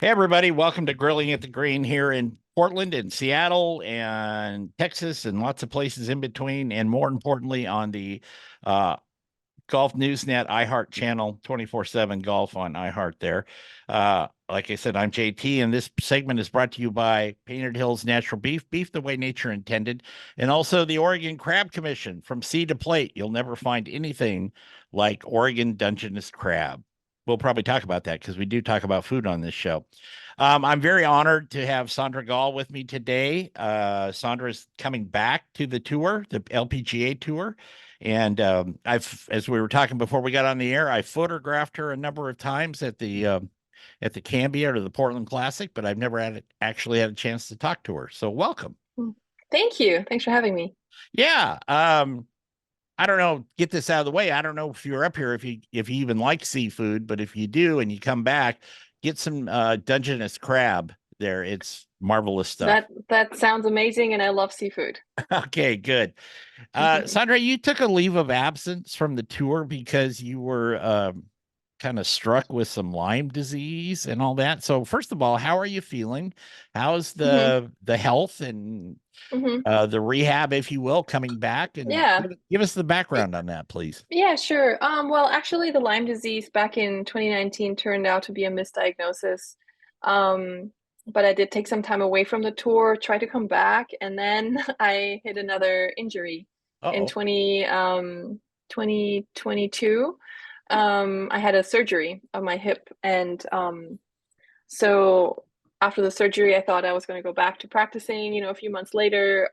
Hey, everybody. Welcome to Grilling at the Green here in Portland and Seattle and Texas and lots of places in between. And more importantly, on the uh, Golf Newsnet iHeart channel, 24/7 golf on iHeart there. Like I said, I'm JT, and this segment is brought to you by Painted Hills Natural Beef, beef the way nature intended, and also the Oregon Crab Commission. From sea to plate, you'll never find anything like Oregon Dungeness crab. We'll probably talk about that because we do talk about food on this show. I'm very honored to have Sandra Gal with me today. Sandra is coming back to the tour, the LPGA tour. And as we were talking before we got on the air, I photographed her a number of times at the Cambia or the Portland Classic, but I've never actually had a chance to talk to her. So welcome. Thank you. Thanks for having me. Yeah. I don't know, get this out of the way. I don't know if you're up here, if you even like seafood, but if you do and you come back, get some Dungeness crab there. It's marvelous stuff. That sounds amazing, and I love seafood. Okay, good. Sandra, you took a leave of absence from the tour because you were kind of struck with some Lyme disease and all that. So, first of all, how are you feeling? How's hmm the health and hmm the rehab, if you will, coming back? And Yeah. give us the Y- background on that, please. Yeah, sure. Well, actually, the Lyme disease back in 2019 turned out to be a misdiagnosis. Um, but I did take some time away from the tour, try to come back, and then I hit another injury in Uh-oh. 2022. I had a surgery of my hip, and so after the surgery, I thought I was going to go back to practicing, a few months later,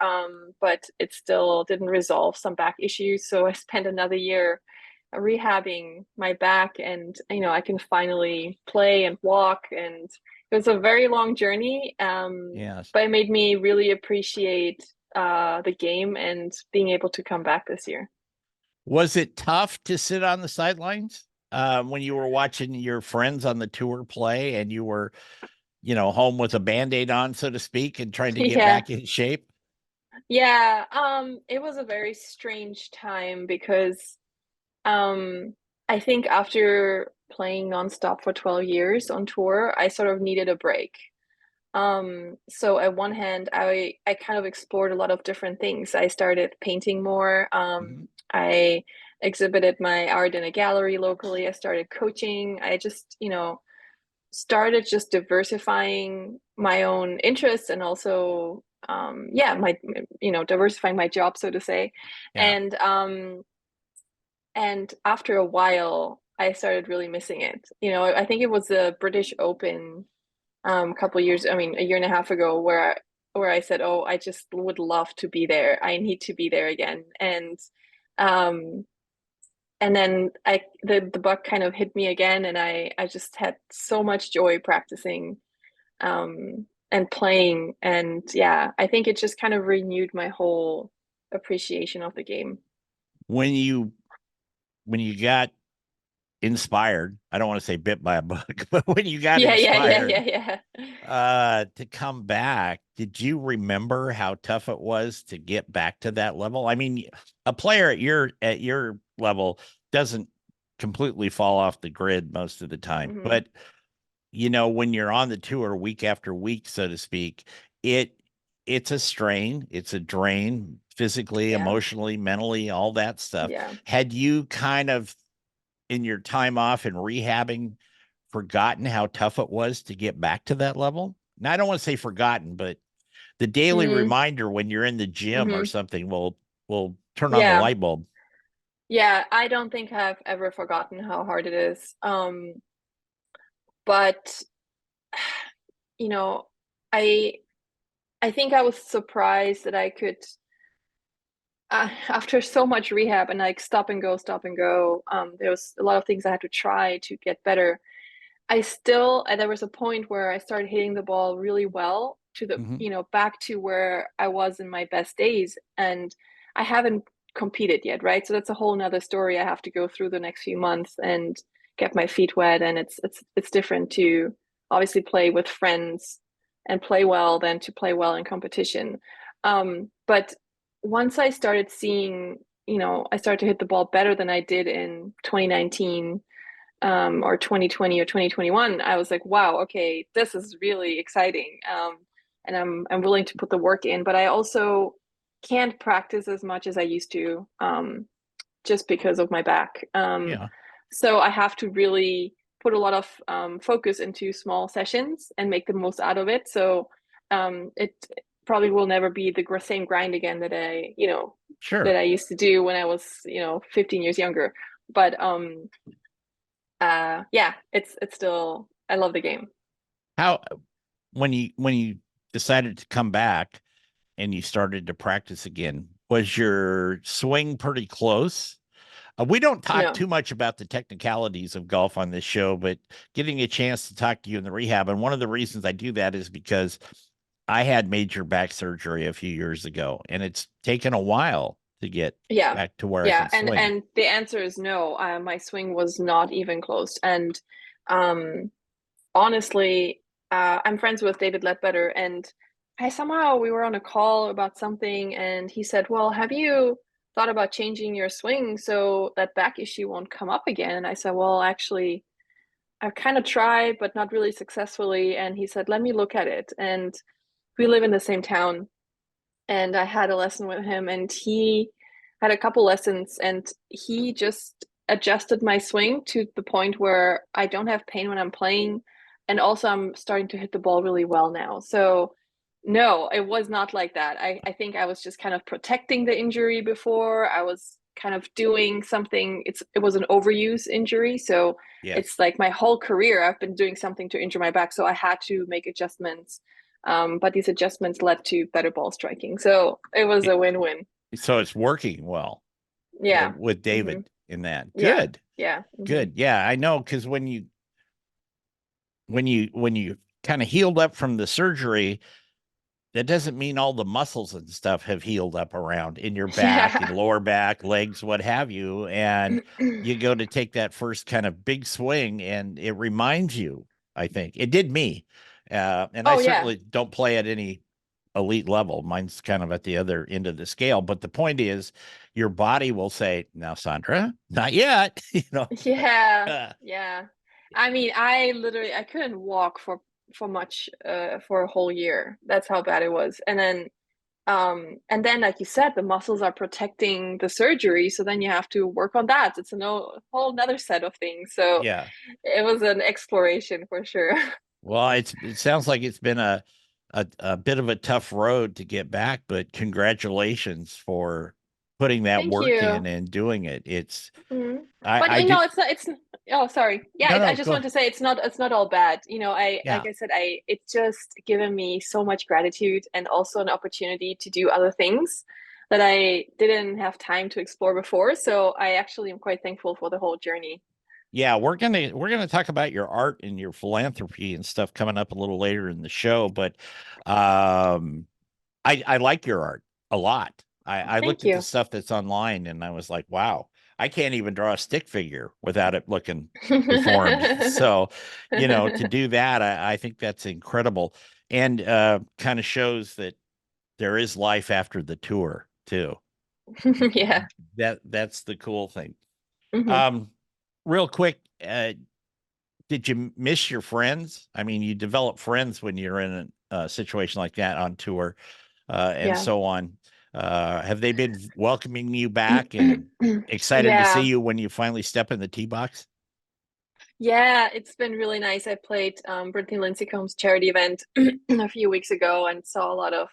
but it still didn't resolve some back issues. So I spent another year rehabbing my back, and I can finally play and walk. And it was a very long journey, Yes. but it made me really appreciate the game and being able to come back this year. Was it tough to sit on the sidelines when you were watching your friends on the tour play and you were, home with a band-aid on, so to speak, and trying to get Yeah. back in shape? Yeah, it was a very strange time because Um, I think after playing nonstop for 12 years on tour, I sort of needed a break. So at one hand, I kind of explored a lot of different things. I started painting more. Mhm. I exhibited my art in a gallery locally. I started coaching. I just, started just diversifying my own interests and also yeah, my diversifying my job, so to say. Yeah. And after a while, I started really missing it. I think it was the British Open a couple years, I mean, a year and a half ago, where I said, "Oh, I just would love to be there. I need to be there again." Um, and then the bug kind of hit me again, and I just had so much joy practicing and playing, and yeah, I think it just kind of renewed my whole appreciation of the game. When you when you got inspired, I don't want to say bit by a bug, but when you got Yeah, yeah, yeah, inspired yeah, yeah. to come back, did you remember how tough it was to get back to that level? I mean, a player at your level doesn't completely fall off the grid most of the time, hmm but when you're on the tour week after week, so to speak, it it's a strain, it's a drain physically, Yeah, emotionally, mentally, all that stuff. yeah. Had you kind of in your time off and rehabbing forgotten how tough it was to get back to that level? Now, I don't want to say forgotten, but the daily Mm, reminder when you're in the gym or hmm something will turn on the Yeah. light bulb. Yeah, I don't think I've ever forgotten how hard it is. But you know, I I think I was surprised that I could after so much rehab and like stop and go, there was a lot of things I had to try to get better. There was a point where I started hitting the ball really well to Mhm. back to where I was in my best days. And I haven't competed yet, right? So that's a whole nother story I have to go through the next few months and get my feet wet. And it's different to obviously play with friends and play well than to play well in competition. But once I started seeing, I started to hit the ball better than I did in 2019. or 2020 or 2021, I was like, wow, okay, this is really exciting. And I'm willing to put the work in, but I also can't practice as much as I used to, just because of my back. Yeah, So I have to really put a lot of focus into small sessions and make the most out of it. So it probably will never be the same grind again that sure. that I used to do when I was 15 years younger. But yeah, it's still, I love the game. How when you decided to come back and you started to practice again, was your swing pretty close? We don't talk No. too much about the technicalities of golf on this show, but getting a chance to talk to you in the rehab, and one of the reasons I do that is because I had major back surgery a few years ago, and it's taken a while to get Yeah. back to where I Yeah, can swing. and the answer is no. My swing was not even close. And um honestly, I'm friends with David Ledbetter, and I somehow we were on a call about something, and he said, "Well, have you thought about changing your swing so that back issue won't come up again?" And I said, "Well, actually, I've kind of tried, but not really successfully." And he said, "Let me look at it." And we live in the same town, and I had a lesson with him, and he had a couple lessons, and he just adjusted my swing to the point where I don't have pain when I'm playing, and also I'm starting to hit the ball really well now. So no, it was not like that. I think I was just kind of protecting the injury before. I was kind of doing something. It was an overuse injury, so Yes. it's like my whole career I've been doing something to injure my back, so I had to make adjustments, but these adjustments led to better ball striking. So it was a win-win. So it's working well Yeah. with Hmm. David in that. Yeah. Good. Yeah. Hmm. Good. Yeah, I know because when you kind of healed up from the surgery, that doesn't mean all the muscles and stuff have healed up around in your back and Yeah. lower back, legs, what have you. And you go to take that first kind of big swing, and it reminds you, I think it did me. And I Oh yeah. certainly don't play at any elite level. Mine's kind of at the other end of the scale. But the point is, your body will say, now, Sandra, not yet. Yeah. Uh, Yeah. I mean, I couldn't walk for much for a whole year. That's how bad it was. And then like you said, the muscles are protecting the surgery, so then you have to work on that. It's a no, whole another set of things. So yeah. it was an exploration for sure. Well, it sounds like it's been a bit of a tough road to get back, but congratulations for putting that Thank work in you. and doing it. It's Mhm. But I do it's not, it's, oh, sorry. Yeah, no I no just go want to say it's not all bad. yeah Like I said, it's just given me so much gratitude and also an opportunity to do other things that I didn't have time to explore before. So I actually am quite thankful for the whole journey. yeah we're gonna talk about your art and your philanthropy and stuff coming up a little later in the show, but um I like your art a lot. I looked Thank at the you. stuff that's online and I was like, wow, I can't even draw a stick figure without it looking deformed. So, to do that, I think that's incredible. And kind of shows that there is life after the tour too. Yeah. That's the cool thing. Hmm. Um, real quick, did you miss your friends? I mean, you develop friends when you're in a situation like that on tour, and Yeah. so on. Have they been welcoming you back and excited to see Yeah. you when you finally step in the tee box? Yeah, it's been really nice. I played Brittany Lincecum's charity event a few weeks ago and saw a lot of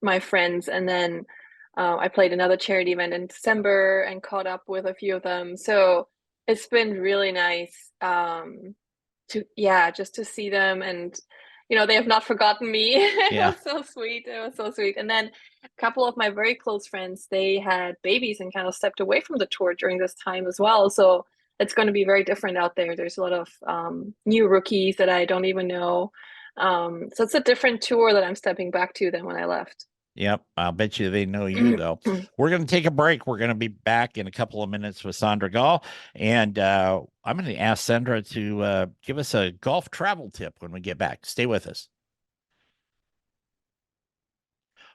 my friends. And then I played another charity event in December and caught up with a few of them. So it's been really nice just to see them. And they have not forgotten me. It Yeah. was so sweet. It was so sweet. And then a couple of my very close friends, they had babies and kind of stepped away from the tour during this time as well. So it's going to be very different out there. There's a lot of new rookies that I don't even know. So it's a different tour that I'm stepping back to than when I left. Yep. I'll bet you they know you, though. We're going to take a break. We're going to be back in a couple of minutes with Sandra Gal. And I'm going to ask Sandra to give us a golf travel tip when we get back. Stay with us.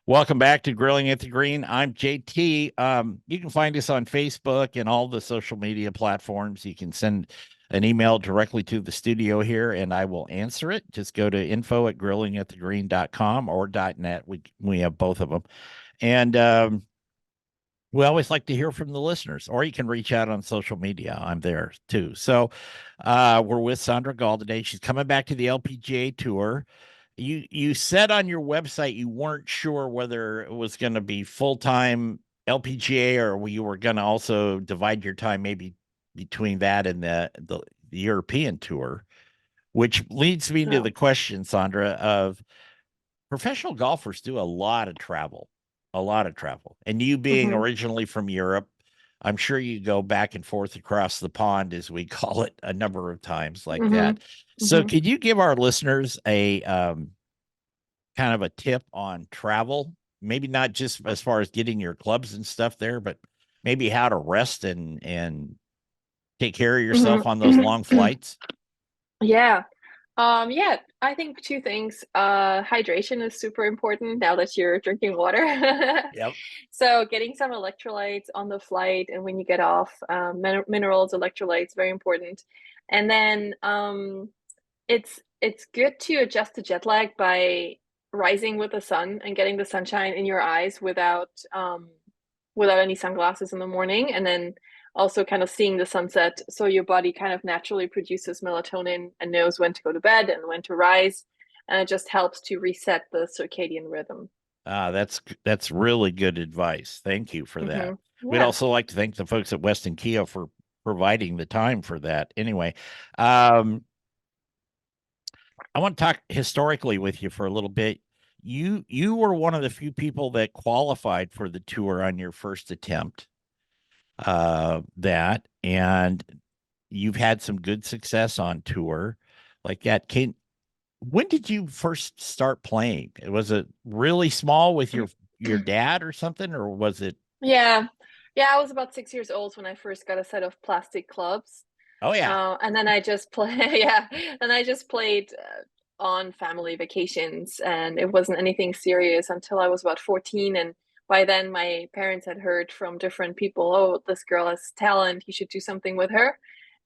Welcome back to Grilling at the Green. I'm JT. You can find us on Facebook and all the social media platforms. You can send an email directly to the studio here and I will answer it. Just go to info@grillingatthegreen.com or .net. We have both of them. And we always like to hear from the listeners, or you can reach out on social media. I'm there too. So we're with Sandra Gal today. She's coming back to the LPGA tour. You said on your website you weren't sure whether it was going to be full-time LPGA or you were going to also divide your time maybe between that and the European tour, which leads me to Yeah. the question, Sandra, of professional golfers do a lot of travel, a lot of travel. And you being Hmm. originally from Europe, I'm sure you go back and forth across the pond, as we call it, a number of times like Hmm. that. So, Hmm. could you give our listeners a kind of a tip on travel? Maybe not just as far as getting your clubs and stuff there, but maybe how to rest and take care of yourself on those Hmm. long flights. Yeah. Yeah, I think two things. Hydration is super important now that you're drinking water. Yep. So getting some electrolytes on the flight and when you get off, minerals, electrolytes, very important. And then it's good to adjust the jet lag by rising with the sun and getting the sunshine in your eyes without any sunglasses in the morning, and then also kind of seeing the sunset, so your body kind of naturally produces melatonin and knows when to go to bed and when to rise, and it just helps to reset the circadian rhythm. That's really good advice. Thank you for that. We'd Yeah. also like to thank the folks at Weston Kia for providing the time for that. Anyway, um, I want to talk historically with you for a little bit. You were one of the few people that qualified for the tour on your first attempt. That and you've had some good success on tour like that. When did you first start playing? Was it really small with your dad or something, or was it? Yeah. Yeah, I was about 6 years old when I first got a set of plastic clubs. Oh yeah, And then I just play, yeah, and I just played on family vacations, and it wasn't anything serious until I was about 14. And by then, my parents had heard from different people, oh, this girl has talent, you should do something with her.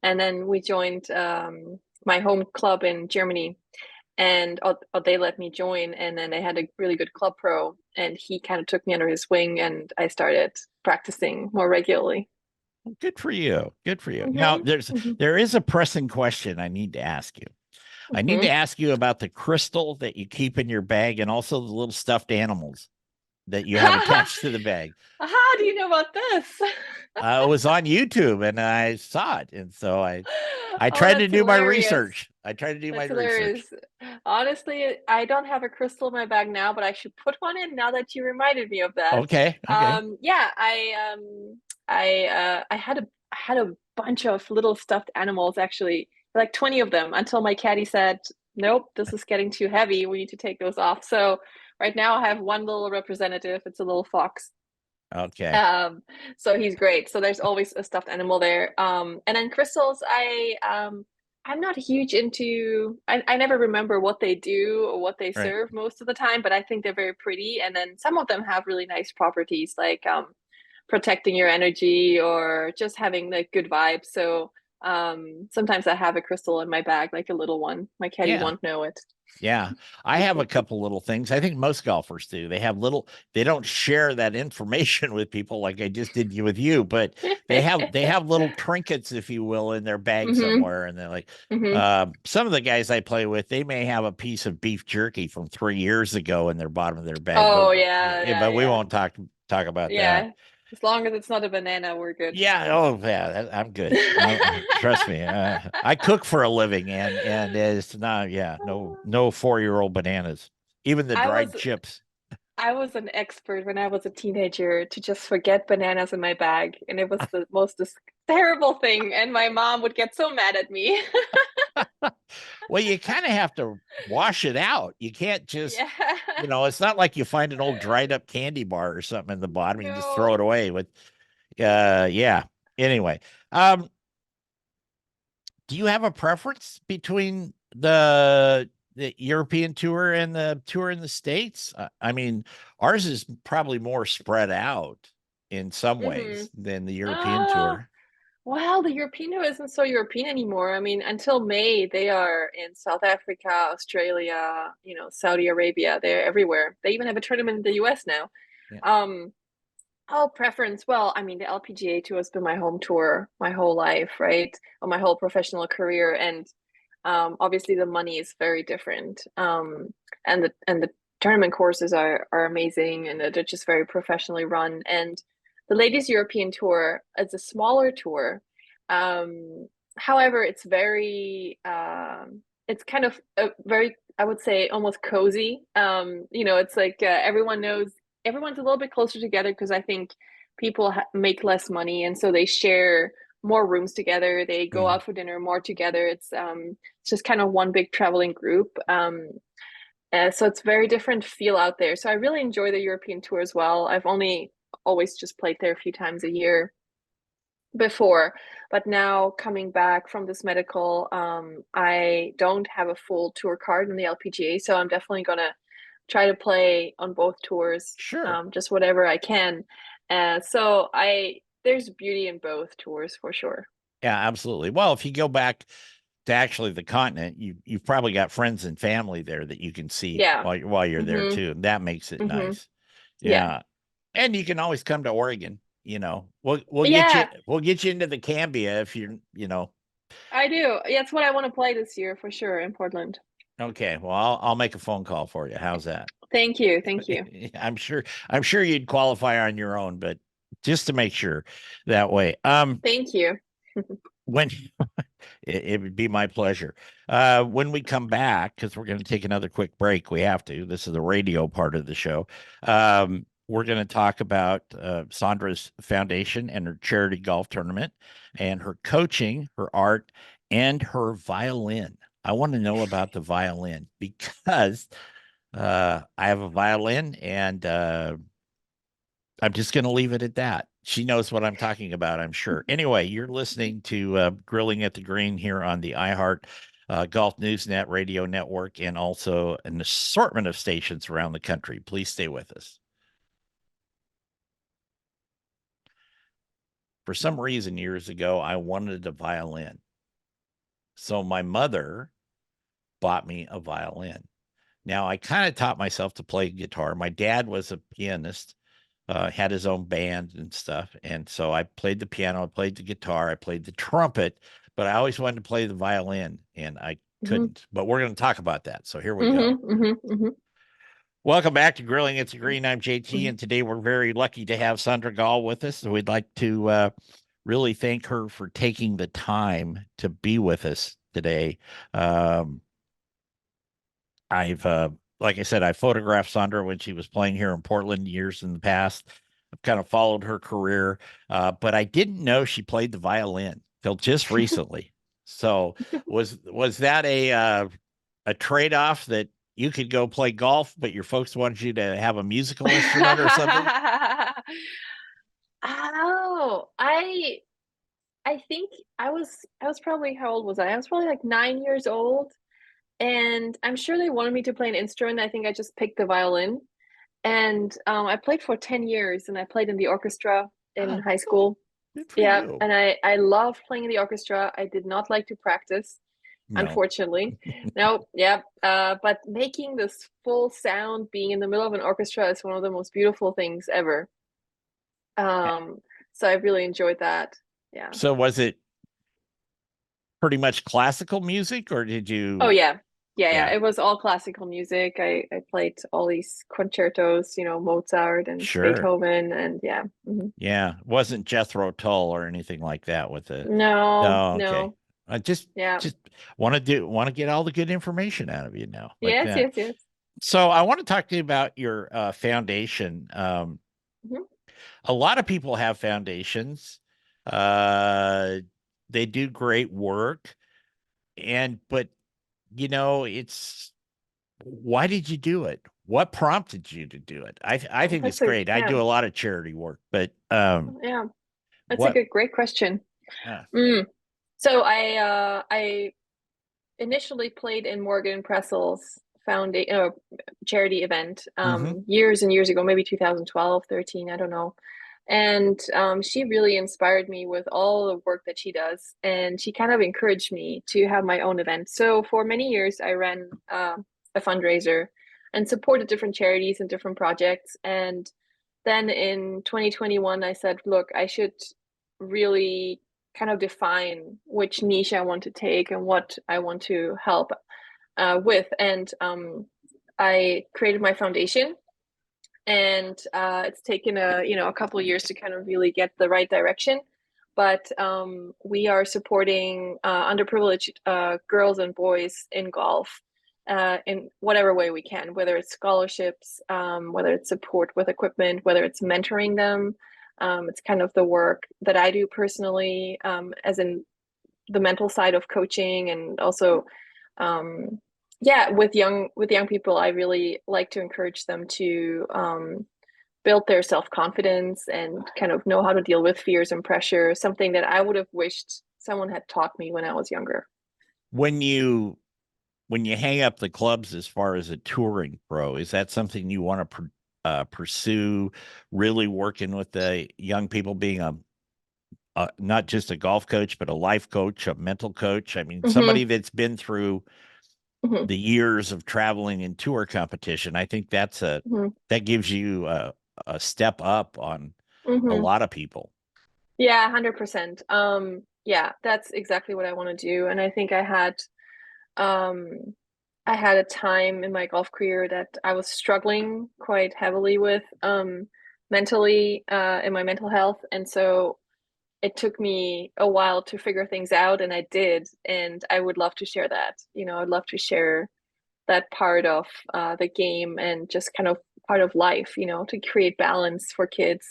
And then we joined my home club in Germany, and they let me join. And then they had a really good club pro, and he kind of took me under his wing, and I started practicing more regularly. good for you. Good for you. Now Hmm. Hmm. there is a pressing question I need to ask you. I need to Hmm. ask you about the crystal that you keep in your bag and also the little stuffed animals that you have attached to the bag. How do you know about this? It was on YouTube and I saw it, and so I Oh, tried to that's do my hilarious. research. I tried to do my That's research. hilarious. Honestly, I don't have a crystal in my bag now, but I should put one in now that you reminded me of that. Okay, okay, Yeah, I had a bunch of little stuffed animals, actually, like 20 of them, until my caddy said, "Nope, this is getting too heavy. We need to take those off." So right now I have one little representative. It's a little fox. okay. Um, so he's great. So there's always a stuffed animal there. And then crystals, I'm not huge into, I never remember what they do or what they Right. serve most of the time, but I think they're very pretty. And then some of them have really nice properties, like protecting your energy or just having like good vibes. So sometimes I have a crystal in my bag, like a little one. My caddy Yeah. won't know it. Yeah. I have a couple little things. I think most golfers do. They don't share that information with people like I just did with you, but they have little trinkets, if you will, in their bag Hmm. somewhere. And they're like, Hmm. some of the guys I play with, they may have a piece of beef jerky from 3 years ago in their bottom of their bag, but Oh yeah, yeah, yeah, but we yeah. won't talk about that. Yeah, as long as it's not a banana, we're good. Yeah. Oh, yeah. I'm good. Trust me. I cook for a living, and it's not. Yeah. No 4-year-old bananas. Even the I dried was chips. I was an expert when I was a teenager to just forget bananas in my bag, and it was the most terrible thing. And my mom would get so mad at me. Well, you kind of have to wash it out. You can't just, Yeah. it's not like you find an old dried up candy bar or something in the bottom and you just throw No. it away. Yeah. Anyway, um, do you have a preference between the European tour and the tour in the States? I mean, ours is probably more spread out in some Hmm. ways than the European Uh, tour. Well, the European tour isn't so European anymore. I mean, until May, they are in South Africa, Australia, Saudi Arabia. They're everywhere. They even have a tournament in the US now. Yeah. Um, oh, preference. Well, I mean, the LPGA tour has been my home tour my whole life, right? Or my whole professional career. And obviously the money is very different. And the tournament courses are amazing, and they're just very professionally run. And the Ladies European Tour is a smaller tour. Um, However, it's kind of a very, I would say, almost cozy. It's like everyone knows, everyone's a little bit closer together because I think people make less money, and so they share more rooms together. They go Mhm. out for dinner more together. It's just kind of one big traveling group. So it's very different feel out there. So I really enjoy the European tour as well. I've only always just played there a few times a year before, but now coming back from this medical, I don't have a full tour card in the LPGA, so I'm definitely gonna try to play on both tours, Sure. just whatever I can. So there's beauty in both tours for sure. Yeah, absolutely. Well, if you go back to actually the continent, you've probably got friends and family there that you can see Yeah. while you're there Mm-hmm. too. And that makes it Mm-hmm. nice. Yeah. Yeah. And you can always come to Oregon, you know. Yeah, We'll get you into the Cambia if you're. I do. Yeah, it's what I want to play this year for sure in Portland. Okay. Well, I'll make a phone call for you. How's that? Thank you. Thank you. I'm sure you'd qualify on your own, but just to make sure that way. Thank you. When it would be my pleasure. When we come back, because we're going to take another quick break, we have to. This is the radio part of the show. We're going to talk about Sandra's foundation and her charity golf tournament, and her coaching, her art, and her violin. I want to know about the violin because I have a violin, and I'm just going to leave it at that. She knows what I'm talking about, I'm sure. Anyway, you're listening to Grilling at the Green here on the iHeart Golf Newsnet radio network, and also an assortment of stations around the country. Please stay with us. For some reason, years ago, I wanted a violin. So my mother bought me a violin. Now, I kind of taught myself to play guitar. My dad was a pianist, had his own band and stuff. And so I played the piano, I played the guitar, I played the trumpet, but I always wanted to play the violin and I Hmm. couldn't. But we're going to talk about that. So here we Hmm. go. Hmm. Hmm. Welcome back to Grilling It's a Green. I'm JT, Hmm. and today we're very lucky to have Sandra Gal with us. So we'd like to really thank her for taking the time to be with us today. Um, I've like I said, I photographed Sandra when she was playing here in Portland years in the past. I've kind of followed her career, but I didn't know she played the violin till just recently. So was that a trade-off that you could go play golf, but your folks wanted you to have a musical instrument or something? Oh, I think I was probably, how old was I? I was probably like 9 years old, and I'm sure they wanted me to play an instrument. I think I just picked the violin, and I played for 10 years, and I played in the orchestra in Oh, high cool. school. Good for Yeah, you. and I love playing in the orchestra. I did not like to practice, No. unfortunately. No, yeah, but making this full sound, being in the middle of an orchestra is one of the most beautiful things ever. Um, so I really enjoyed that. Yeah. So was it pretty much classical music, or did Oh you? yeah. Yeah, yeah. Yeah, It was all classical music. I played all these concertos, Mozart and sure. Beethoven, and yeah. Mhm. Yeah, wasn't Jethro Tull or anything like that with the. No, No, okay. no. I just Yeah. just want to get all the good information out of you now, like Yes, that. yes, yes. So I want to talk to you about your foundation. Mhm. A lot of people have foundations. Uh, they do great work, but it's why did you do it? What prompted you to do it? I Oh, think it's great. I yeah, do a lot of charity work, but yeah. That's a what? great question. Uh, Mm. So I initially played in Morgan Pressel's charity event mhm. years and years ago, maybe 2012, 13, I don't know. And she really inspired me with all the work that she does. And she kind of encouraged me to have my own event. So for many years, I ran a fundraiser and supported different charities and different projects. And then in 2021, I said, look, I should really kind of define which niche I want to take and what I want to help with. And I created my foundation, and it's taken a couple of years to kind of really get the right direction. But we are supporting underprivileged girls and boys in golf in whatever way we can, whether it's scholarships, whether it's support with equipment, whether it's mentoring them. It's kind of the work that I do personally, as in the mental side of coaching, and also yeah, with young people, I really like to encourage them to build their self-confidence and kind of know how to deal with fears and pressure, something that I would have wished someone had taught me when I was younger. When you hang up the clubs as far as a touring pro, is that something you want to pursue? Really working with the young people, being not just a golf coach, but a life coach, a mental coach. I mean, Hmm. somebody that's been through Hmm. the years of traveling in tour competition. I think Hmm. that gives you a step up on a Hmm. lot of people. Yeah, 100%. Yeah, that's exactly what I want to do. And I think um I had a time in my golf career that I was struggling quite heavily with mentally in my mental health. And so it took me a while to figure things out, and I did. And I would love to share that. I'd love to share that part of the game and just kind of part of life, to create balance for kids,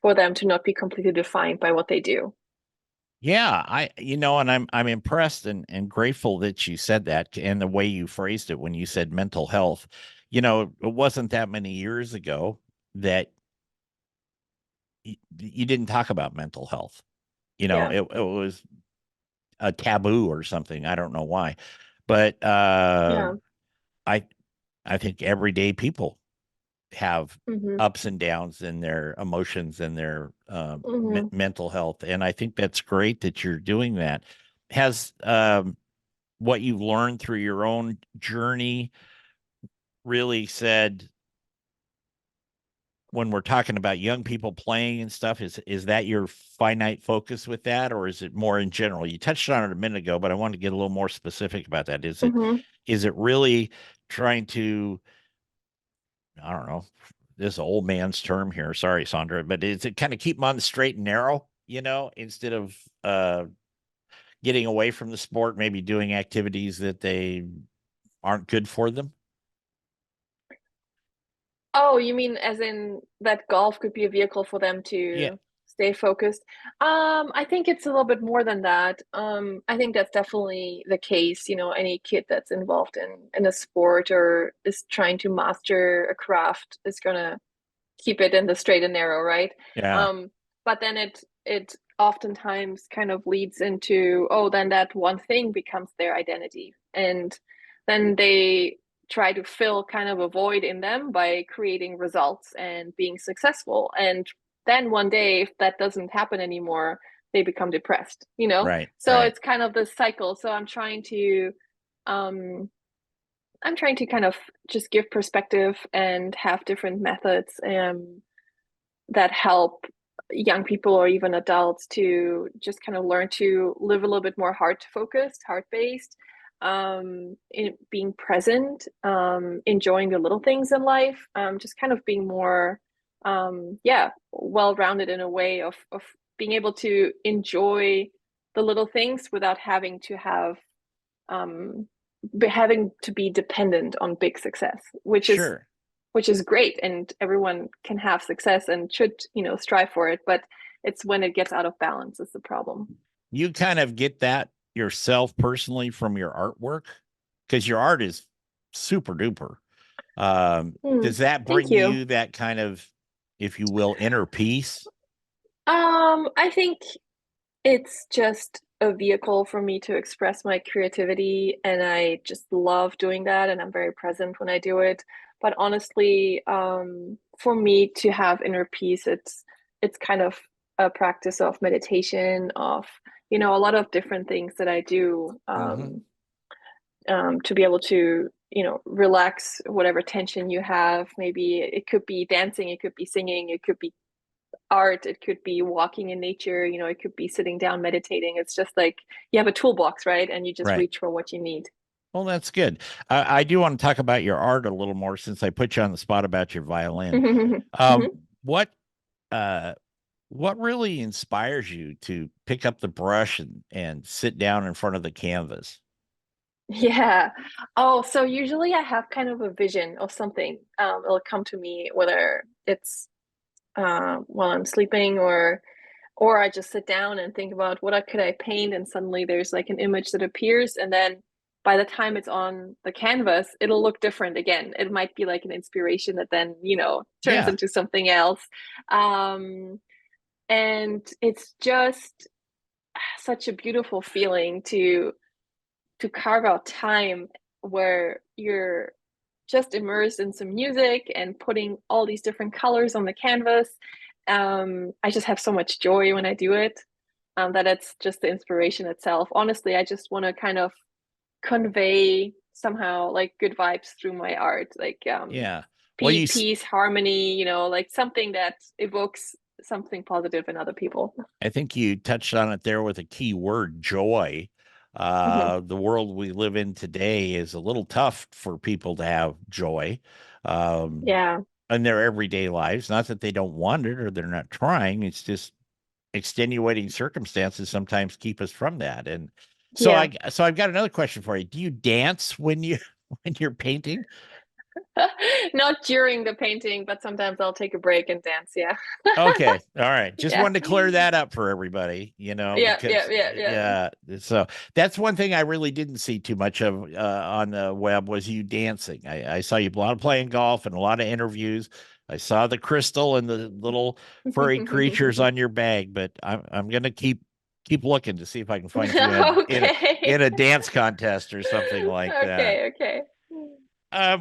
for them to not be completely defined by what they do. Yeah, and I'm impressed and grateful that you said that, and the way you phrased it when you said mental health. It wasn't that many years ago that you didn't talk about mental health. Yeah. It was a taboo or something. I don't know why, but Yeah. I I think everyday people have Hmm. ups and downs in their emotions and their Hmm. mental health, and I think that's great that you're doing that. Has what you've learned through your own journey really said, when we're talking about young people playing and stuff, is that your finite focus with that, or is it more in general? You touched on it a minute ago, but I want to get a little more specific about that. Hmm. Is it really trying to, I don't know, this old man's term here, sorry Sandra, but is it kind of keep them on the straight and narrow, instead of getting away from the sport, maybe doing activities that they aren't good for them? Oh, you mean as in that golf could be a vehicle for them Yeah. to stay focused? I think it's a little bit more than that. I think that's definitely the case. Any kid that's involved in a sport or is trying to master a craft is gonna keep it in the straight and narrow, right? Yeah. Um, but then it oftentimes kind of leads into, oh, then that one thing becomes their identity, and then they try to fill kind of a void in them by creating results and being successful. And then one day, if that doesn't happen anymore, they become depressed. Right. So Right. it's kind of this cycle. So um I'm trying to kind of just give perspective and have different methods that help young people or even adults to just kind of learn to live a little bit more heart focused, heart based, in being present, enjoying the little things in life, just kind of being more, yeah, well rounded in a way of being able to enjoy the little things without um, having to be dependent on big success, Sure. which is great, and everyone can have success and should strive for it, but it's when it gets out of balance is the problem. You kind of get that yourself personally from your artwork, because your art is super duper. Hmm. Does that Thank bring you. you that kind of, if you will, inner peace? I think it's just a vehicle for me to express my creativity, and I just love doing that, and I'm very present when I do it. But honestly, for me to have inner peace, it's kind of a practice of meditation, of, a lot of different things that I do, Hmm. to be able to, relax whatever tension you have. Maybe it could be dancing, it could be singing, it could be art, it could be walking in nature, it could be sitting down meditating. It's just like you have a toolbox, right? And you just Right. reach for what you need. Well, that's good. I do want to talk about your art a little more since I put you on the spot about your violin. Mhm. What uh what really inspires you to pick up the brush and sit down in front of the canvas? Yeah. Oh, so usually I have kind of a vision of something. It'll come to me whether it's while I'm sleeping, or I just sit down and think about could I paint, and suddenly there's like an image that appears, and then by the time it's on the canvas, it'll look different again. It might be like an inspiration that then, turns Yeah. into something else. Um, and it's just such a beautiful feeling to carve out time where you're just immersed in some music and putting all these different colors on the canvas. I just have so much joy when I do it, that it's just the inspiration itself. Honestly, I just want to kind of convey somehow like good vibes through my art, like Yeah. Well, peace, harmony, like something that evokes something positive in other people. I think you touched on it there with a key word, joy. Mhm. The world we live in today is a little tough for people to have joy um, Yeah. in their everyday lives. Not that they don't want it or they're not trying. It's just extenuating circumstances sometimes keep us from that. And Yeah. so I've got another question for you. Do you dance when you when you're painting? Not during the painting, but sometimes I'll take a break and dance. Yeah. Okay. All right. Just Yeah. wanted to clear that up for everybody, Yeah. Yeah. because Yeah. Yeah. yeah, so that's one thing I really didn't see too much of on the web was you dancing. I saw you a lot of playing golf and a lot of interviews. I saw the crystal and the little furry creatures on your bag, but I'm gonna keep looking to see if I can find you in Okay. a dance contest or something like that. Okay. Okay.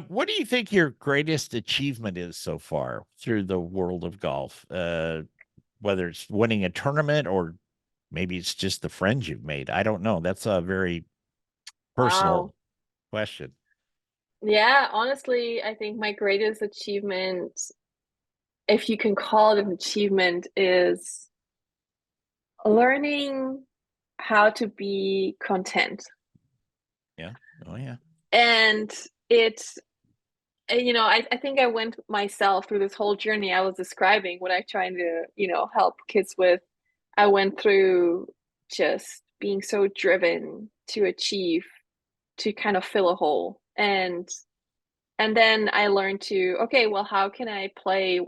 What do you think your greatest achievement is so far through the world of golf? Whether it's winning a tournament or maybe it's just the friends you've made. I don't know. That's a very Wow. personal question. Yeah. Honestly, I think my greatest achievement, if you can call it an achievement, is learning how to be content. Yeah. Oh, yeah. And it's, I think I went myself through this whole journey I was describing what I trying to, help kids with. I went through just being so driven to achieve, to kind of fill a hole. And then I learned to, okay, well, how can I play,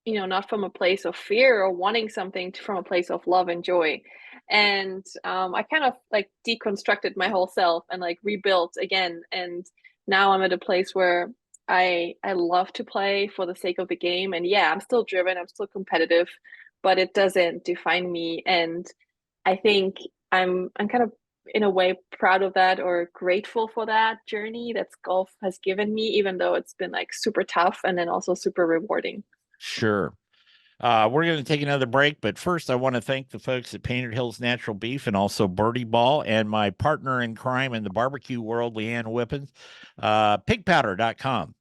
not from a place of fear or wanting something from a place of love and joy. And I kind of like deconstructed my whole self and like rebuilt again. And now I'm at a place where I love to play for the sake of the game. And yeah, I'm still driven, I'm still competitive, but it doesn't define me. And I think I'm kind of in a way proud of that, or grateful for that journey that golf has given me, even though it's been like super tough and then also super rewarding. Sure. We're going to take another break, but first, I want to thank the folks at Painted Hills Natural Beef and also Birdie Ball and my partner in crime in the barbecue world, Leanne Whippens, pigpowder.com.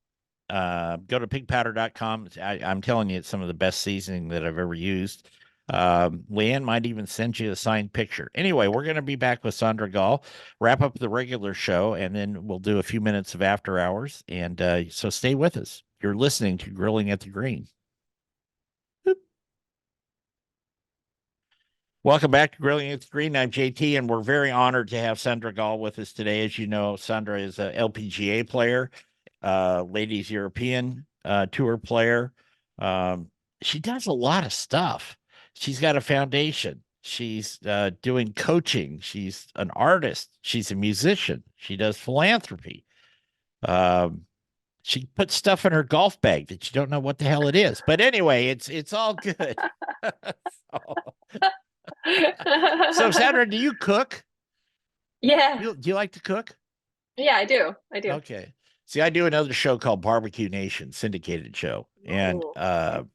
Go to pigpowder.com. I'm telling you, it's some of the best seasoning that I've ever used. Leanne might even send you a signed picture. Anyway, we're going to be back with Sandra Gal, wrap up the regular show, and then we'll do a few minutes of after hours. And so stay with us. You're listening to Grilling at the Green. Welcome back to Grilling at the Green. I'm JT, and we're very honored to have Sandra Gal with us today. As you know, Sandra is a LPGA player, ladies European tour player. Um, she does a lot of stuff. She's got a foundation. She's doing coaching. She's an artist. She's a musician. She does philanthropy. Um, she puts stuff in her golf bag that you don't know what the hell it is. But anyway, it's all good. So, so Sandra, do you cook? Yeah. Do you like to cook? Yeah, I do. I do. Okay. See, I do another show called Barbecue Nation, syndicated show. And Oh,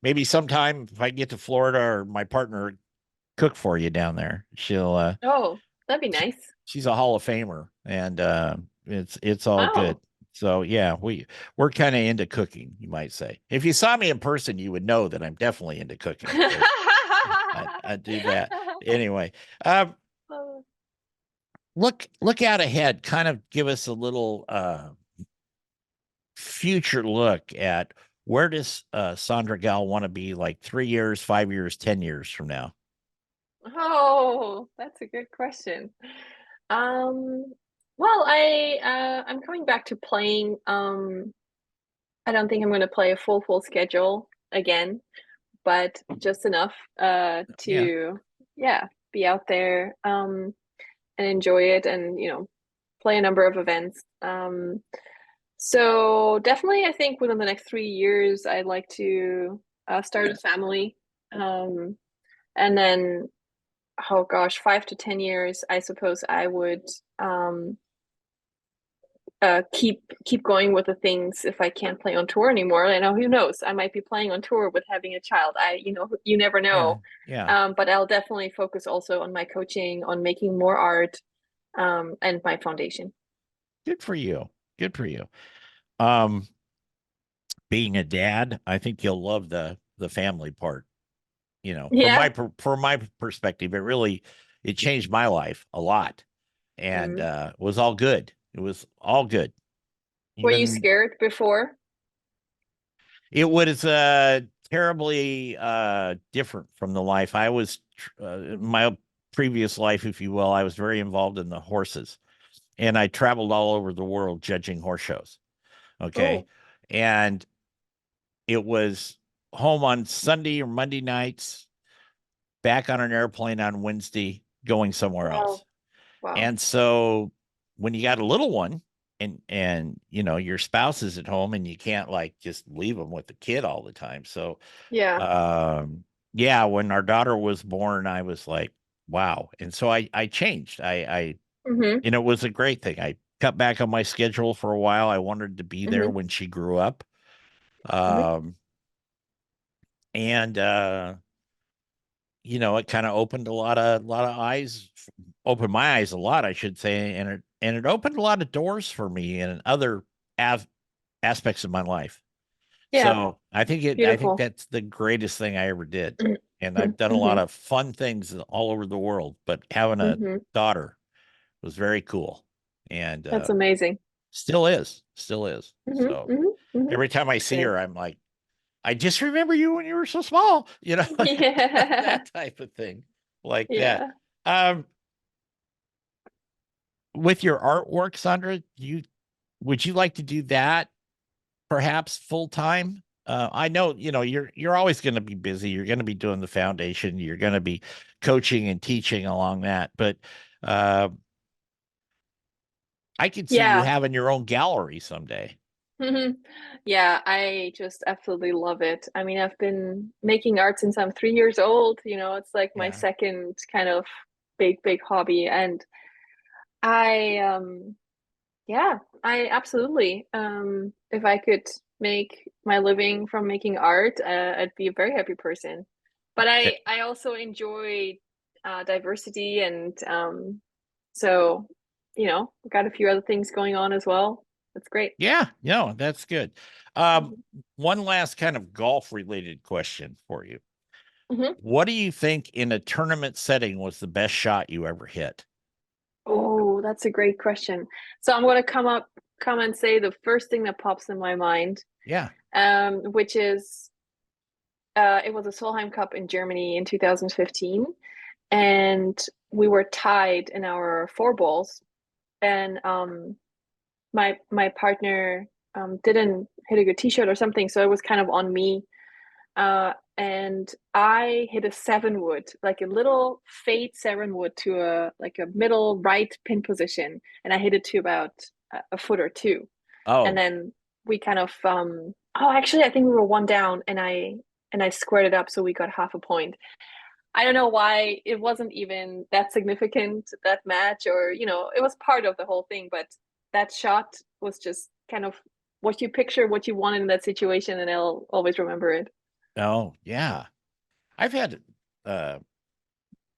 maybe sometime if I get to Florida or my partner cook for you down there, oh, that'd be she, nice. she's a Hall of Famer, and it's all good. Wow. So yeah, we're kind of into cooking, you might say. If you saw me in person, you would know that I'm definitely into cooking because I do that. Anyway, um, look out ahead, kind of give us a little future look at where does Sandra Gal want to be like 3 years, 5 years, 10 years from now? Oh, that's a good question. Um, well, I'm coming back to playing. I don't think I'm going to play a full schedule again, but just enough Yeah. to yeah, be out there and enjoy it and, play a number of events. So definitely I think within the next 3 years I'd like to start a family. Um, and then oh gosh, 5 to 10 years, I suppose I would um keep going with the things if I can't play on tour anymore. I know who knows, I might be playing on tour with having a child. You never Yeah. know. Yeah. But I'll definitely focus also on my coaching, on making more art, and my foundation. Good for you. Good for you. Um, being a dad, I think you'll love the family part. Yeah. From my perspective, it changed my life a lot, and Mm. it was all good. It was all good. Were you Even scared before? it was terribly different from the life I was. My previous life, if you will, I was very involved in the horses, and I traveled all over the world judging horse shows. Okay, Oh, and it was home on Sunday or Monday nights, back on an airplane on Wednesday, going somewhere wow. else. Wow. And so when you got a little one and your spouse is at home and you can't like just leave them with the kid all the time. So Yeah. yeah, when our daughter was born, I was like, wow. And so I changed. Mm-hmm. It was a great thing. I cut back on my schedule for a while. I wanted to be there Mm-hmm. when she grew up. Mm-hmm. Um and it kind of opened a lot of eyes, opened my eyes a lot, I should say, and it opened a lot of doors for me in other av- aspects of my life. Yeah. So I think Beautiful. that's the greatest thing I ever did. And Mm-hmm. I've done a lot Mm-hmm. of fun things all over the world, but having a Mm-hmm. daughter was very cool and That's amazing. still is. Mm-hmm. So Mm-hmm. Mm-hmm. every time I That's see great. her, I'm like, I just remember you when you were so small, Yeah. that type of thing, like that. Yeah. Um, with your artwork, Sandra, would you like to do that perhaps full time? I know, you're always going to be busy. You're going to be doing the foundation. You're going to be coaching and teaching along that, but uh, I could see you Yeah. having your own gallery someday. Hmm. Yeah, I just absolutely love it. I mean, I've been making art since I'm 3 years old. It's like my Yeah. second kind of big hobby. And I, yeah, I absolutely, if I could make my living from making art, I'd be a very happy person. But Eh, I also enjoy diversity and so, got a few other things going on as well. That's great. Yeah, no, that's good. Um, Mhm. one last kind of golf related question for you. Mhm. What do you think in a tournament setting was the best shot you ever hit? Oh, that's a great question. So I'm going to come and say the first thing that pops in my mind, Yeah. which is it was a Solheim Cup in Germany in 2015, and we were tied in our four balls, and my partner didn't hit a good tee shot or something, so it was kind of on me. And I hit a seven wood, like a little fade seven wood to a middle right pin position, and I hit it to about a foot or two. And Oh, then we kind of oh, actually I think we were one down, and I squared it up, so we got half a point. I don't know why it wasn't even that significant, that match, or it was part of the whole thing, but that shot was just kind of what you picture, what you wanted in that situation, and I'll always remember it. Oh, yeah. I've had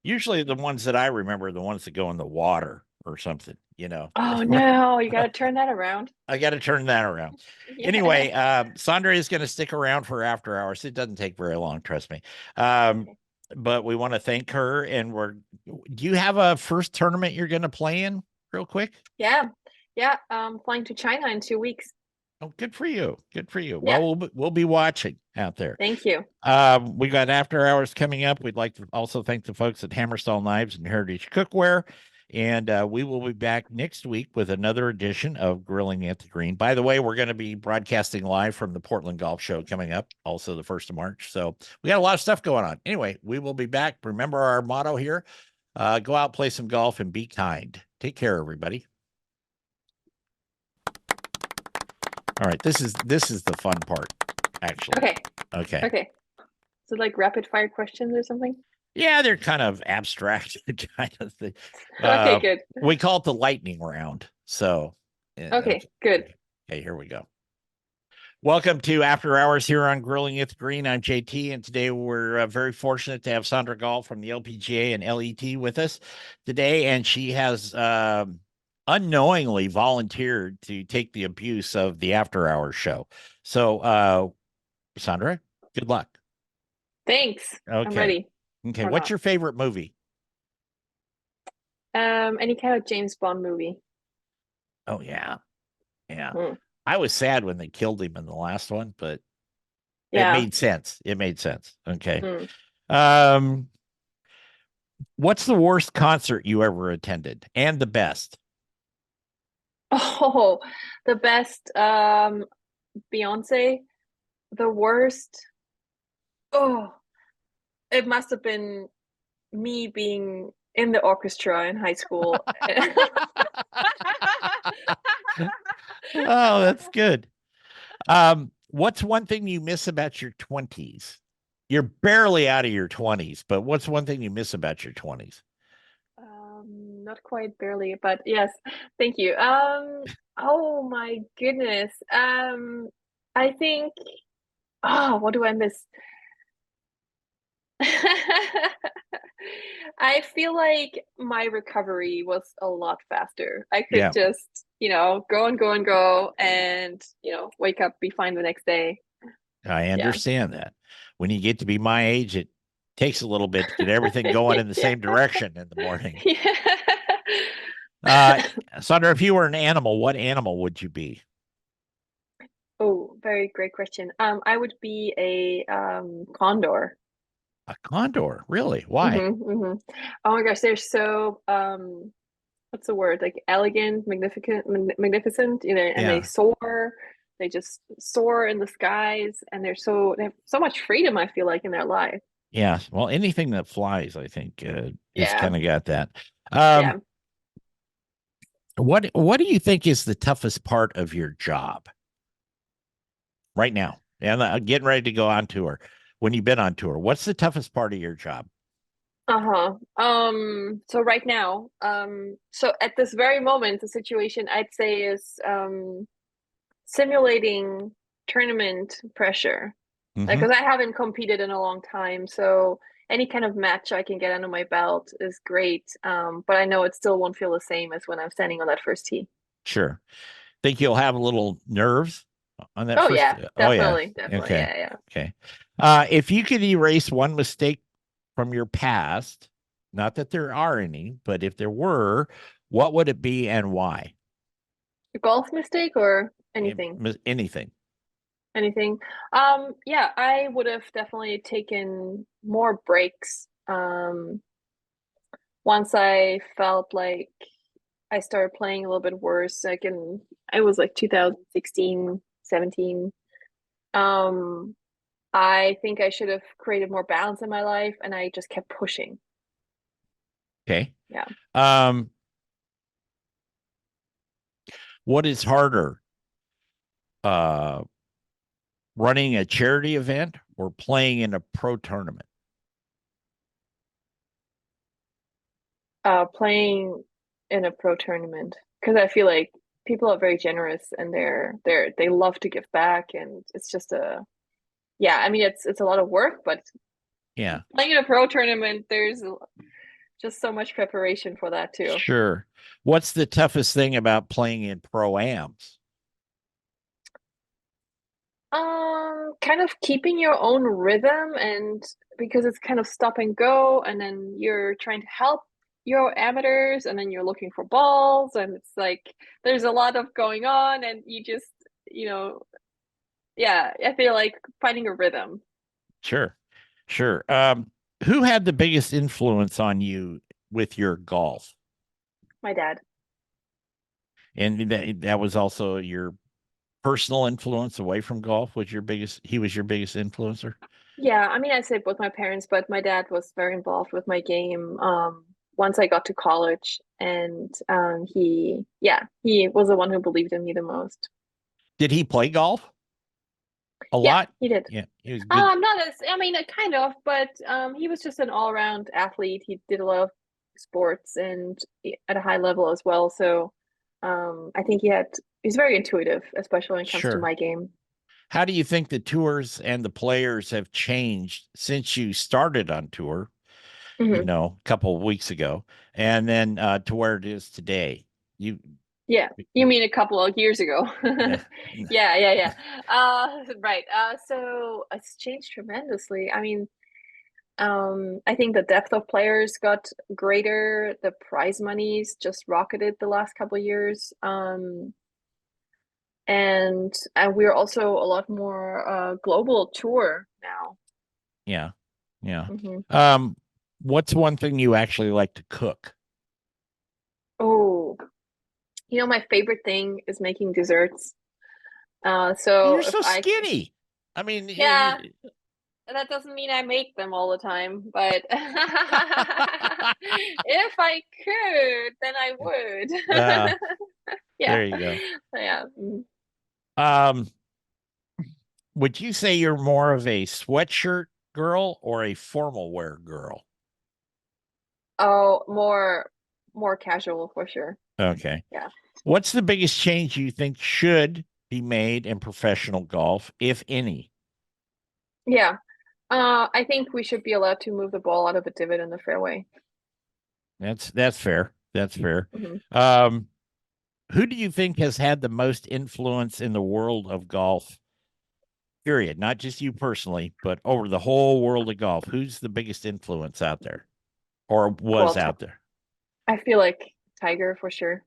usually the ones that I remember are the ones that go in the water or something, you know. Oh no, you got to turn that around. I got to turn that around. Yeah. Anyway, Sandra is going to stick around for after hours. It doesn't take very long, trust me. Um, Okay. but we want to thank her. And do you have a first tournament you're going to play in real quick? Yeah. Yeah. Flying to China in 2 weeks. Oh, good for you. Good for you. Yeah. Well, we'll be watching out there. Thank you. We got after hours coming up. We'd like to also thank the folks at Hammerstall Knives and Heritage Cookware. And we will be back next week with another edition of Grilling at the Green. By the way, we're going to be broadcasting live from the Portland Golf Show coming up, also the 1st of March. So we got a lot of stuff going on. Anyway, we will be back. Remember our motto here, go out, play some golf, and be kind. Take care, everybody. All right, this is the fun part, actually. Okay. Okay. Okay. So like rapid fire questions or something? Yeah, they're kind of abstract kind of thing. Okay, good. We call it the lightning round. So, Okay, good. okay, here we go. Welcome to After Hours here on Grilling at the Green. I'm JT, and today we're very fortunate to have Sandra Gal from the LPGA and LET with us today, and she has unknowingly volunteered to take the abuse of the After Hours show. So, Sandra, good luck. Thanks. I'm Okay. ready. Okay. Or What's not. your favorite movie? Any kind of James Bond movie. Oh, yeah. Yeah. Hmm. I was sad when they killed him in the last one, but it Yeah. made sense. It made sense. Okay. Hmm. Um, what's the worst concert you ever attended and the best? Oh, the best Beyonce. The worst. Oh, it must have been me being in the orchestra in high school. Oh, that's good. What's one thing you miss about your 20s? You're barely out of your 20s, but what's one thing you miss about your 20s? Not quite barely, but yes, thank you. Oh my goodness. I think, what do I miss? I feel like my recovery was a lot faster. I could Yeah, just, go and go and go and, wake up, be fine the next day. I Yeah. understand that. When you get to be my age, it takes a little bit to get everything going in the Yeah. same direction in the morning. Yeah. Uh, Sandra, if you were an animal, what animal would you be? Oh, very great question. I would be a condor. A condor, really? Why? Hmm. Oh my gosh, they're so what's the word? Like elegant, magnificent, and they Yeah, soar. They just soar in the skies, and they have so much freedom, I feel like, in their life. yeah. Well, anything that flies, I think, is Yeah, kind of got that. Um, yeah. what do you think is the toughest part of your job right now? And getting ready to go on tour. When you've been on tour, what's the toughest part of your job? Uh-huh. So right now, so at this very moment, the situation I'd say is simulating tournament pressure. Like, Hmm. because I haven't competed in a long time, so any kind of match I can get under my belt is great. But I know it still won't feel the same as when I'm standing on that first tee. Sure. Think you'll have a little nerves on that Oh first? yeah, Oh yeah. definitely, definitely, Okay. yeah, yeah. Okay. If you could erase one mistake from your past, not that there are any, but if there were, what would it be and why? A golf mistake or anything, Anything. anything. Yeah, I would have definitely taken more breaks. Once I felt like I started playing a little bit worse, I was like 2016, 17. Um, I think I should have created more balance in my life and I just kept pushing. Okay. Yeah. Um, what is harder, uh, running a charity event or playing in a pro tournament? Playing in a pro tournament because I feel like people are very generous, and they love to give back, and it's just a yeah. I mean, it's a lot of work, but Yeah, playing in a pro tournament, there's just so much preparation for that too. sure. What's the toughest thing about playing in pro-ams? Kind of keeping your own rhythm, and because it's kind of stop and go, and then you're trying to help your amateurs, and then you're looking for balls, and it's like there's a lot of going on, and you just, you know, yeah, I feel like finding a rhythm. Sure, sure. Who had the biggest influence on you with your golf? My dad. And that was also your personal influence away from golf was your biggest, he was your biggest influencer? Yeah, I mean, I say both my parents, but my dad was very involved with my game once I got to college, and yeah, he was the one who believed in me the most. Did he play golf a Yeah, lot? he did. Yeah, he was good. Not as, I mean, kind of, but he was just an all-around athlete. He did a lot of sports and at a high level as well. So, I think he's very intuitive, especially when it comes to Sure. my game. How do you think the tours and the players have changed since you started on tour, Hmm. a couple of weeks ago, and then to where it is today? You, Yeah, you mean a couple of years ago? yeah, Yeah, yeah, yeah. Right. So it's changed tremendously. I mean, I think the depth of players got greater. The prize monies just rocketed the last couple of years. And we're also a lot more global tour now. yeah, yeah. Hmm. Um, what's one thing you actually like to cook? Oh, my favorite thing is making desserts. So You're if so I, skinny. I mean, yeah, that doesn't mean I make them all the time, but if I could, then I uh, would. Yeah, there you go. yeah. Um, would you say you're more of a sweatshirt girl or a formal wear girl? Oh, more casual for sure. Okay. Yeah. What's the biggest change you think should be made in professional golf, if any? Yeah. I think we should be allowed to move the ball out of a divot in the fairway. That's fair. That's fair. Hmm. Um, who do you think has had the most influence in the world of golf? Period. Not just you personally, but over the whole world of golf. Who's the biggest influence out there, or was Well, out there? I feel like Tiger for sure.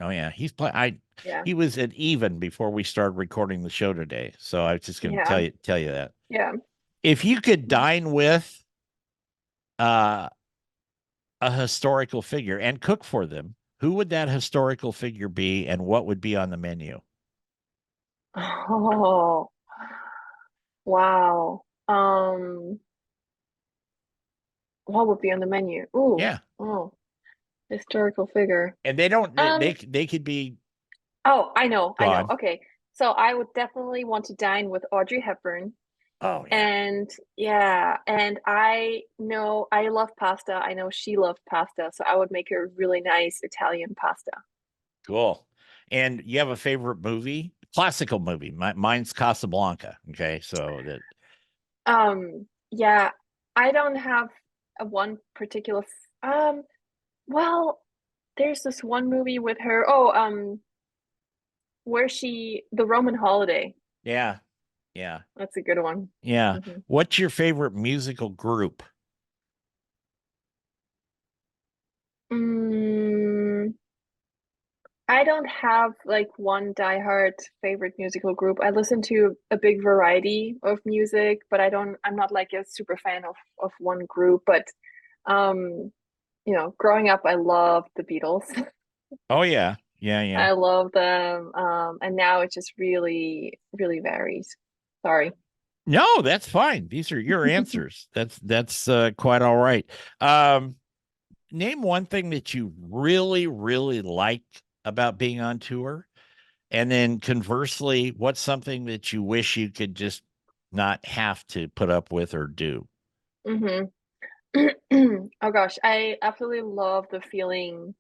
Oh yeah, he's play. I Yeah. he was at even before we started recording the show today. So I was just going to Yeah. tell you that Yeah. if you could dine with uh, a historical figure and cook for them, who would that historical figure be, and what would be on the menu? Oh, wow. What would be on the menu? Ooh. Yeah, Oh, historical figure. and they don't. Um, They could be oh, I know, I know. gone. Okay. So I would definitely want to dine with Audrey Hepburn. Oh yeah, And yeah, and I know I love pasta. I know she loved pasta, so I would make her really nice Italian pasta. cool. And you have a favorite movie? Classical movie. Mine's Casablanca. Okay, so that Yeah, I don't have a one particular well, there's this one movie with her. Oh, where the Roman Holiday. yeah, yeah, That's a good one. yeah. Hmm. What's your favorite musical group? Mm, I don't have like one diehard favorite musical group. I listen to a big variety of music, but I'm not like a super fan of one group. But um, growing up, I loved the Beatles. Oh yeah, yeah, yeah. I love them. And now it just really, really varies. Sorry. No, that's fine. These are your answers. That's quite all right. Um, name one thing that you really, really like about being on tour, and then conversely, what's something that you wish you could just not have to put up with or do? Hmm. Oh gosh, I absolutely love the feeling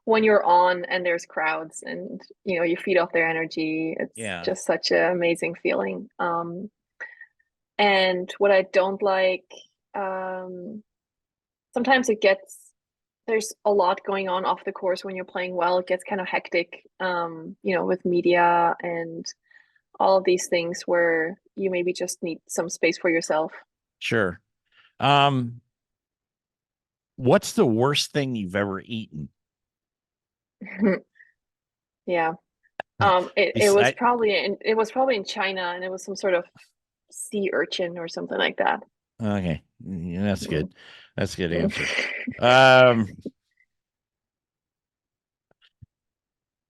when you're on and there's crowds and you feed off their energy. It's Yeah, just such an amazing feeling. And what I don't like, um, sometimes there's a lot going on off the course when you're playing well. It gets kind of hectic, with media and all of these things where you maybe just need some space for yourself. sure. Um, what's the worst thing you've ever eaten? Yeah. It was Beside, probably in China, and it was some sort of sea urchin or something like that. okay, yeah, that's Mm. good. That's a good Mm. answer. Um,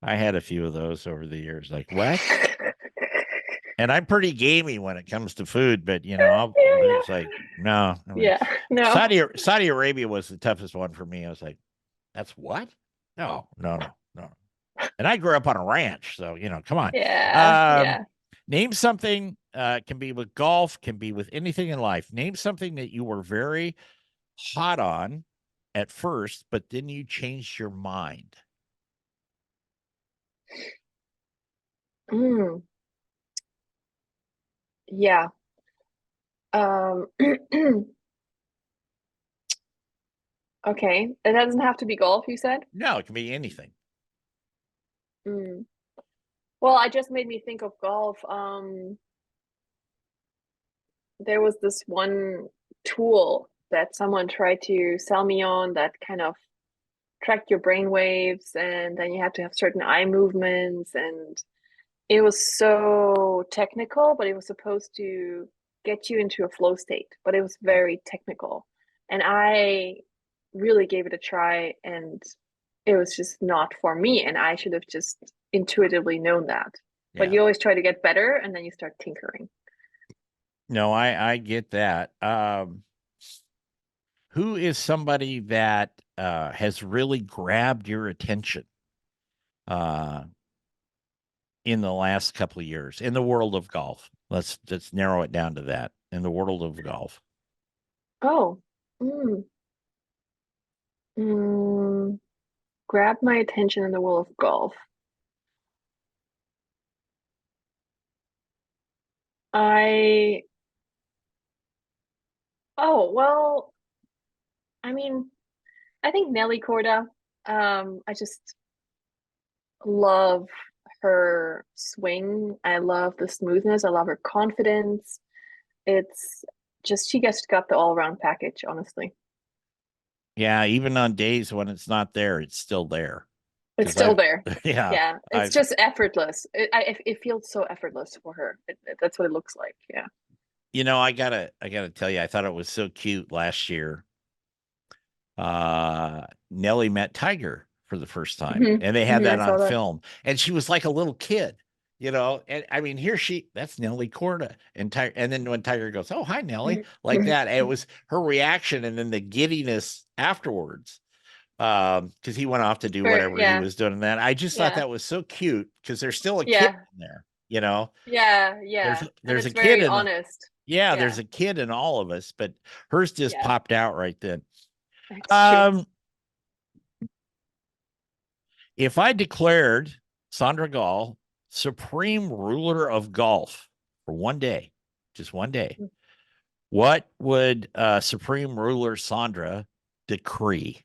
I had a few of those over the years. Like what? And I'm pretty gamey when it comes to food, but Yeah, it's yeah. like no. I mean, Yeah. No. Saudi Arabia was the toughest one for me. I was like, that's what? No, no, no, no. And I grew up on a ranch, so come on. Yeah, Um, yeah. name something. Can be with golf, can be with anything in life. Name something that you were very hot on at first, but then you changed your mind. Mm, yeah. Um, okay. It doesn't have to be golf, you said? No, it can be anything. Mm. Well, I just made me think of golf. There was this one tool that someone tried to sell me on that kind of tracked your brain waves, and then you had to have certain eye movements, and it was so technical, but it was supposed to get you into a flow state, but it was Yeah. very technical. And I really gave it a try, and it was just not for me. And I should have just intuitively known that. But Yeah. you always try to get better and then you start tinkering. No, I get that. Who is somebody that has really grabbed your attention uh, in the last couple of years in the world of golf? Let's narrow it down to that. In the world of golf. Oh, mm, mm, grab my attention in the world of golf. I, oh, well, I mean, I think Nelly Korda. I just love her swing. I love the smoothness. I love her confidence. It's just she just got the all-around package, honestly. Yeah, even on days when it's not there, it's still there. It's Because still I've there. yeah, Yeah, it's I've just effortless. It feels so effortless for her. That's what it looks like. Yeah. I gotta tell you, I thought it was so cute last year. Nelly met Tiger for the first time, and they had I that saw on that. film, and she was like a little kid, and I mean, that's Nelly Corda, and then when Tiger goes, "Oh, hi, Nelly," like that, it was her reaction, and then the giddiness afterwards, because he went off to do For whatever he yeah, was doing. And that I just thought yeah, that was so cute because there's still a kid yeah, in there. yeah, There's yeah, and there's a it's kid very in honest. yeah, Yeah, there's a kid in all of us, but hers just yeah, popped out right then. it's true. Um, if I declared Sandra Gall supreme ruler of golf for one day, just one day, what would supreme ruler Sandra decree?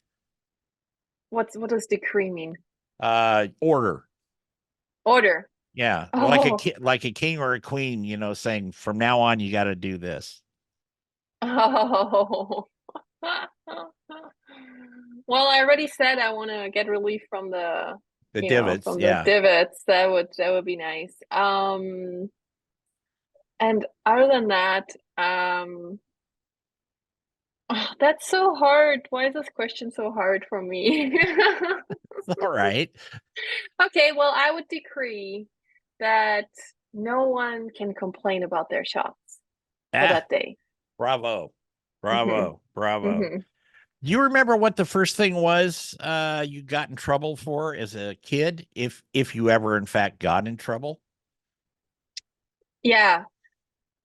What does decree mean? Order. Order. Yeah, Oh, like a king or a queen, saying from now on you got to do this. oh. Well, I already said I want to get relief from the, The divots, from the yeah. divots. That would be nice. And other than that, oh, that's so hard. Why is this question so hard for me? All right. Okay, well, I would decree that no one can complain about their shots for Ah, that day. bravo. Hmm. Bravo. Bravo. Hmm. Do you remember what the first thing was you got in trouble for as a kid, if you ever in fact got in trouble? Yeah,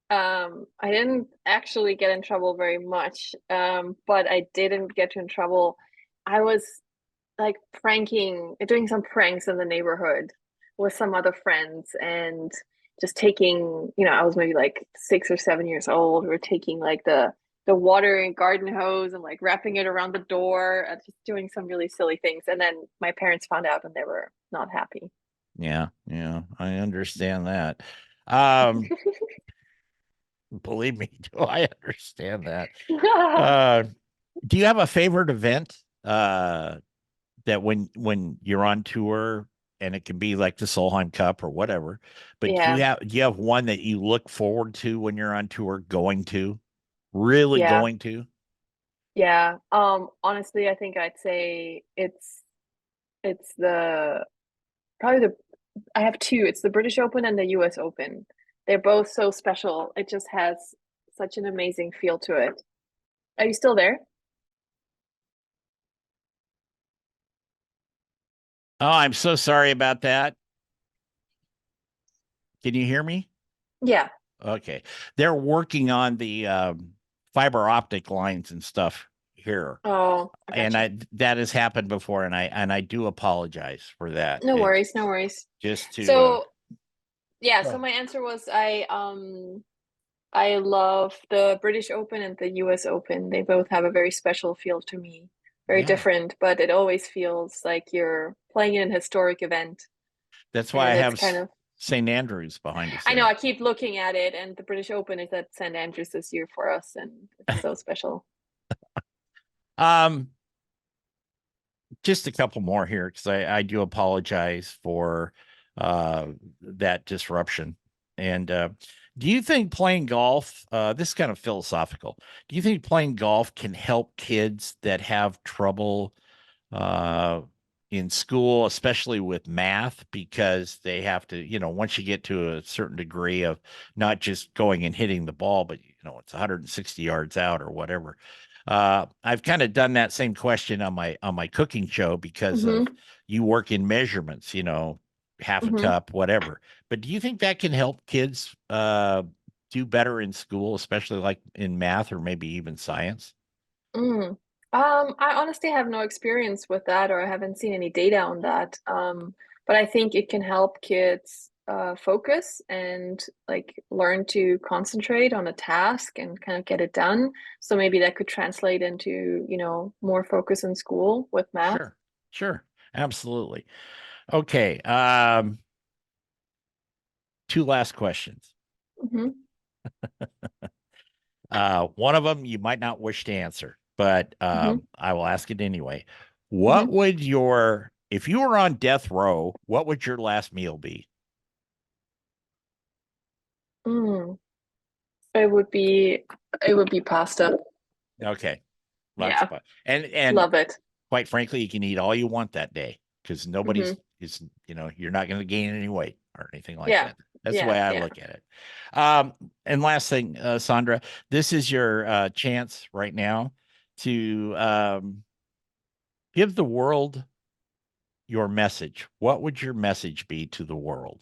I didn't actually get in trouble very much, but I didn't get in trouble. I was like doing some pranks in the neighborhood with some other friends and just taking, I was maybe like 6 or 7 years old. We are taking like the water and garden hose and like wrapping it around the door, just doing some really silly things. And then my parents found out and they were not happy. Yeah, yeah, I understand that. Um, believe me, do I understand that? Uh, do you have a favorite event? That when you're on tour, and it can be like the Solheim Cup or whatever, but Yeah, do you have one that you look forward to when you're on tour, really yeah, going to? yeah. Honestly, I think I'd say it's the probably the I have two. It's the British Open and the US Open. They're both so special. It just has such an amazing feel to it. Are you still there? Oh, I'm so sorry about that. Can you hear me? Yeah. Okay. They're working on the fiber optic lines and stuff here. Oh, I And gotcha. I that has happened before, and I do apologize for that. No It's worries, no worries. just to So yeah, so Right. my answer was I love the British Open and the US Open. They both have a very special feel to me. Very Yeah. different, but it always feels like you're playing in an historic event. That's why I And it's have kind of St. Andrews behind us I know there. I keep looking at it and the British Open is at St. Andrews this year for us and it's so special. Um, just a couple more here because I do apologize for that disruption. And do you think playing golf, this is kind of philosophical, do you think playing golf can help kids that have trouble uh, in school, especially with math, because they have to, once you get to a certain degree of not just going and hitting the ball, but it's 160 yards out or whatever. I've kind of done that same question on my cooking show because of Mm-hmm. you work in measurements, half a Mm-hmm. cup, whatever. But do you think that can help kids do better in school, especially like in math or maybe even science? Mm. I honestly have no experience with that, or I haven't seen any data on that. But I think it can help kids focus and like learn to concentrate on a task and kind of get it done. So maybe that could translate into, more focus in school with math. Sure, sure, absolutely. Okay. Two last questions. Hmm. One of them you might not wish to answer, but Hmm. I will ask it anyway. Hmm. If you were on death row, what would your last meal be? Mm. It would be it would be pasta. Okay, lots of Yeah, fun. And love it. quite frankly, you can eat all you want that day because Hmm. nobody's is you're not going to gain any weight or anything like Yeah, that. That's the yeah, way I yeah. look at it. And last thing, Sandra, this is your chance right now to give the world your message. What would your message be to the world?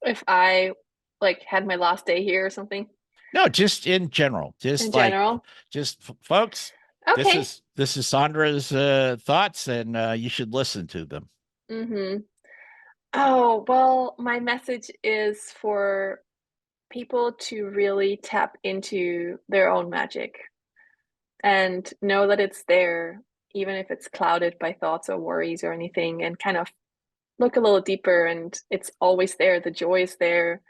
If I like had my last day here or something No, just in general, in just like general. folks. This Okay. is this is Sandra's thoughts, and you should listen to them. Mm-hmm. Oh, well, my message is for people to really tap into their own magic and know that it's there, even if it's clouded by thoughts or worries or anything, and kind of look a little deeper and it's always there. The joy is there,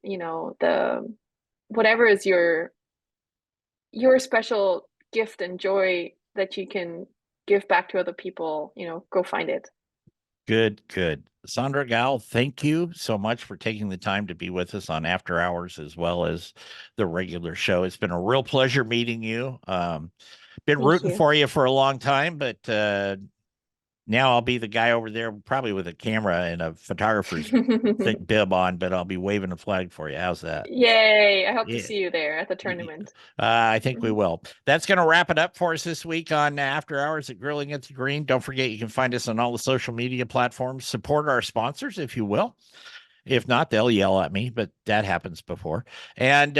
the whatever is your special gift and joy that you can give back to other people, go find it. Good, good. Sandra Gal, thank you so much for taking the time to be with us on After Hours as well as the regular show. It's been a real pleasure meeting you. Been Thank rooting you. for you for a long time, but now I'll be the guy over there, probably with a camera and a photographer's bib on, but I'll be waving a flag for you. How's that? Yay. I hope to Yeah. see you there at the tournament. I think we Mhm. will. That's going to wrap it up for us this week on After Hours at Grilling at the Green. Don't forget, you can find us on all the social media platforms. Support our sponsors, if you will. If not, they'll yell at me, but that happens before. And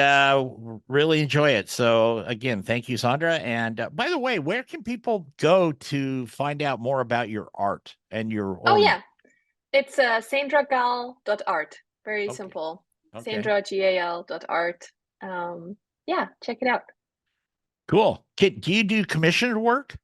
really enjoy it. So again, thank you, Sandra. And by the way, where can people go to find out more about your art and your Oh or yeah, it's sandragal.art. Very okay, simple. okay, sandragal.art. Yeah, check it out. cool. Do you do commissioned work?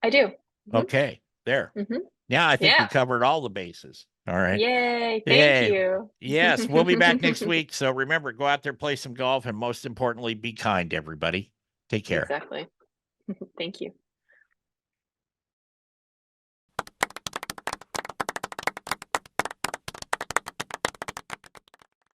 I do. Hmm. Okay, there. Hmm. Now I think we Yeah. covered all the bases. All right. Yay. Thank Yay. you. Yes, we'll be back next week. So remember, go out there, play some golf, and most importantly, be kind, everybody. Take care. Exactly. Thank you.